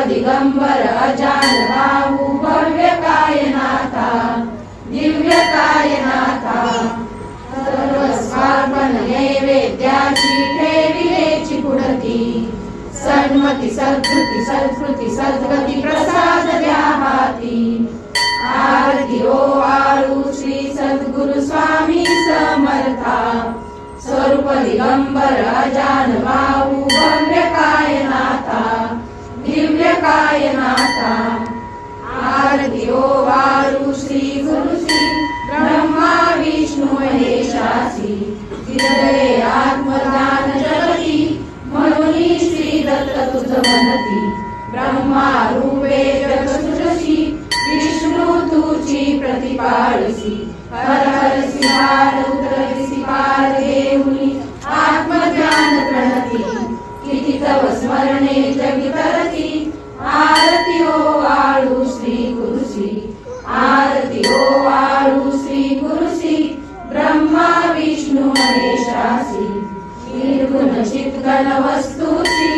दिगंबर अजान भाऊ भव्य कायनाथा दिव्य कायनाथा सर्व स्वार्पण नैवेद्याची ठेविलेची पुढती सन्मती सद्कृती सत्कृती सद्गती प्रसाद द्या हाती आरती ओवाळू श्री सद्गुरु स्वामी समर्था स्वरूप दिगंबर अजान भाऊ भव्य कायनाथा दिव्य कायनाथा आरती ओवाळू श्री गुरु श्री ब्रह्मा विष्णू महेशासी हृदये आत्मदान जगती म्हणून श्री दत्त तुझ म्हणती ब्रह्मा रूपे जग सृजशी विष्णू तुझी प्रतिपाळसी हर हर सिंहार उतरसी पार देऊनी आत्मज्ञान प्रणती किती तव स्मरणे जगी तरती आरती ओवाळू श्री गुरुसी आरती ओवाळू श्री गुरुसी ब्रह्मा विष्णू महेशासी निर्गुण चित्गण वस्तूसी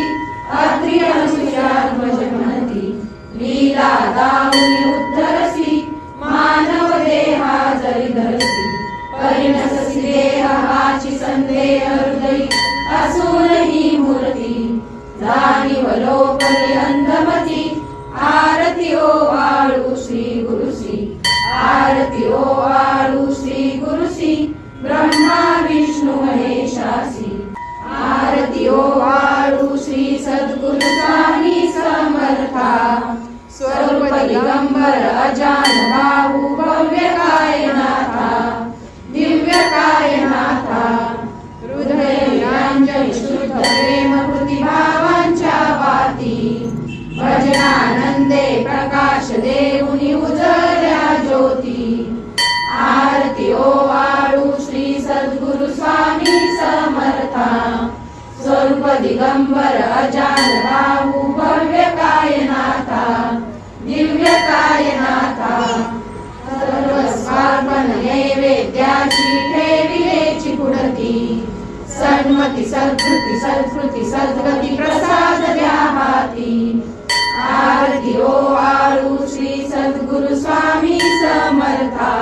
अत्रि अनुसूयात्मज म्हणती लीला दाऊनी उद्धरसी मानव देहा जरी धरसी परिणससी देह हाची संदेह हृदयी असून ही मूर्ती जाणीव लोकली अंधमती आरती ओवाळू श्री गुरुसी आरती ओवाळू श्री गुरुसी ब्रह्मा विष्णू महेशासी आरती ओवाळू श्री सद्गुरु स्वामी समर्था स्वरूप दिगंबर अजान भाऊ भव्य कायनाथा दिव्य कायनाथा हृदय निरंजन शुद्ध प्रेम कृती भावांच्या वाती भजनानंदे प्रकाश देऊनी उजळल्या ज्योती आरती ओवाळू श्री सद्गुरु स्वामी समर्था स्वरूप दिगंबर अजान भाऊ भव्य कायनाथा दिव्य कायनाथा सर्व स्वार्पण नैवेद्याची ठेविलेची पुढती सन्मती सद्कृती सत्कृती सद्गती प्रसाद द्या हाती आरती ओवाळू श्री सद्गुरु स्वामी समर्था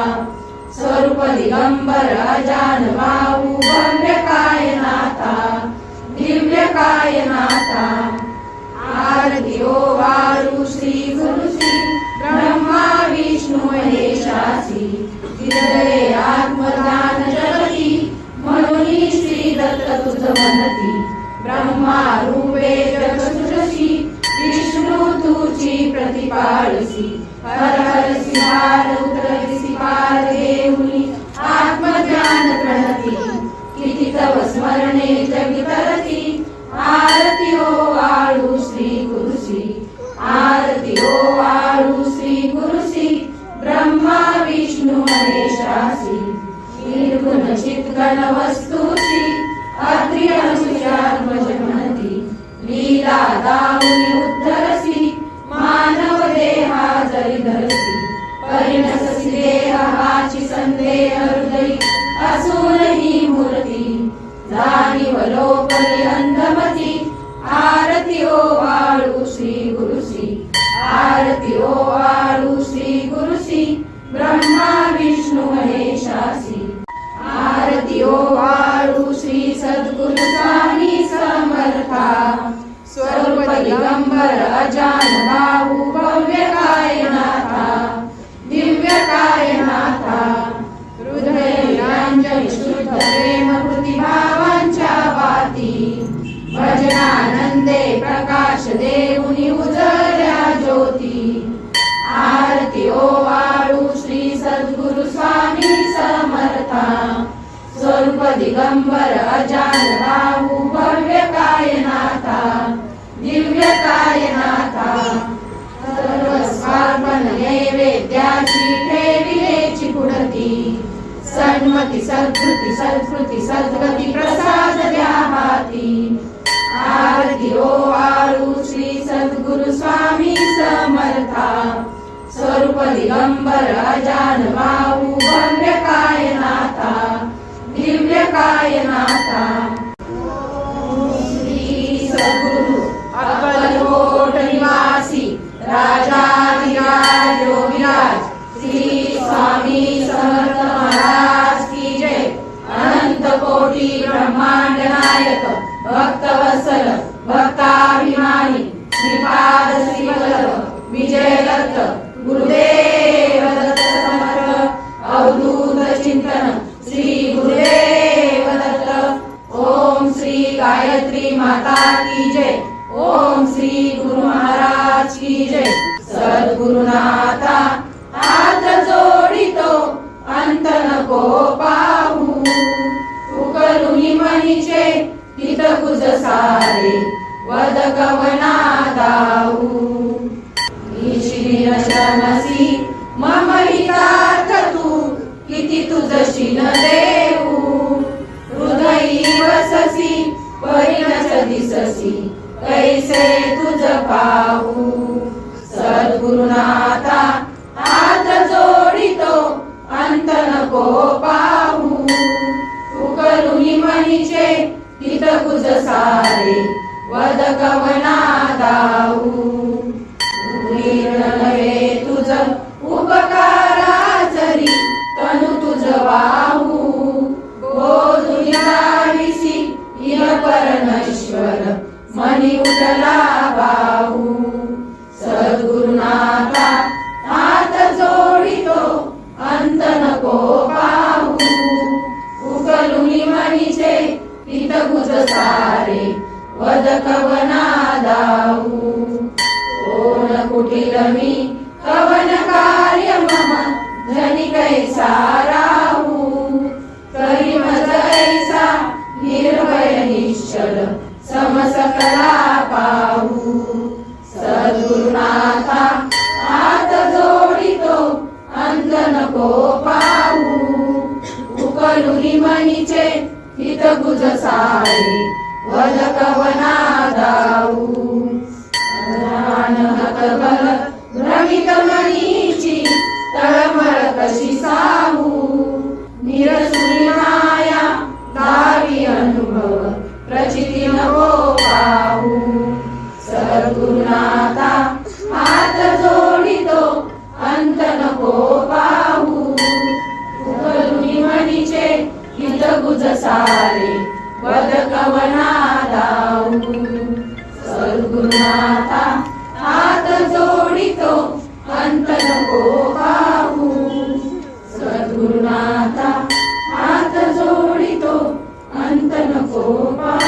स्वरूप दिगंबर अजान भाऊ भव्य कायनाथा दिव्य कायनाथा आरती ओवाळू श्री गुरुसी ब्रह्मा विष्णू महेशासी हृदये आत्मदान जगती म्हणून श्री दत्त तुझ म्हणती ब्रह्मा रूपे जग सृजशी विष्णू तुझी प्रतिपाळसी हर हर सिंहार उतरसी पार देऊनी आत्मज्ञान प्रणती किती तव स्मरणे जगी तरती आरती ओवाळू श्री गुरुसी आरती ओवाळू श्री गुरुसी ब्रह्मा विष्णू महेशासी निर्गुण चित्गण वस्तूसी अत्रि अनुसूयात्मज म्हणती लीला दाऊनी उद्धरसी मानव देहा जरी धरसी परिणससी देह हाची संदेह हृदयी असून ही मूर्ती जाणीव लोकली अंधमती आरती ओवाळू श्री गुरुसी आरती ओवाळू श्री गुरुसी ब्रह्मा विष्णू महेशासी आरती ओवाळू श्री सद्गुरु स्वामी समर्था स्वरूप दिगंबर अजान भाऊ भव्य कायनाथा दिव्य कायनाथा हृदय निरंजन शुद्ध प्रेम कृती भावांच्या वाती भजनानंदे प्रकाश देऊनी उजळल्या ज्योती आरती ओवाळू श्री सद्गुरु स्वामी समर्था स्वरूप दिगंबर अजान भाऊ भव्य कायनाथा दिव्य कायनाथा सर्व स्वार्पण नैवेद्याची ठेविलेची पुढती सन्मती सद्कृती सत्कृती सद्गती प्रसाद द्या हाती आरती ओवाळू श्री सद्गुरु स्वामी समर्था स्वरूप दिगंबर अजान भाऊ भव्य कायनाथा दिव्य कायनाथा श्री सद्गुरु अक्कलकोट निवासी गुरु महाराज की जय. सद्गुरुनाथा हात जोडितो अंत नको पाहू. उकलुनी मनीचे हित गुज सारे वद कवना दाऊ. ईशिन शरणसी मम हितार्थ तू किती तुझशीन देऊ. हृदयी वससी परिणच दिससी कैसे तुझ पाहू. सद्गुरुनाथा हात जोडितो अंत नको पाहू. उकलुनी मनीचे हित गुज सारे वद कवना दाऊ. नव्हे तुझ उपकाराचरी तनु तुझ वाहू. बोधुनी दाविसी इह परमेश्वर मनी उठला बाहू. सद्गुरुनाथा हात जोडितो अंत नको पाहू. उकलुनी मनीचे हित गुज सारे वद कवना दाऊ. कोण कुटील मी कवन कार्य मम जनी कैसा राहू. करी मज ऐसा निर्भय निश्चल समसकला पाहू. सद्गुरुनाथा हात जोडितो अंत नको पाहू. उकलुनी मनीचे हित गुज सारे वद कवना दाऊ. हतबल भ्रमित मनीची तळमळ कशी साहू. निरसुनी माया दावी अनुभव प्रचिती नको पाहू. सद्गुरुनाथा हात जोडितो अंत नको पाहू. उकलुनी मनीचे हित गुज सारे वद कवना दाऊ. सद्गुरुनाथा हात जोडितो अंत नको पाहू. सद्गुरुनाथा हात जोडितो अंत नको पाहू.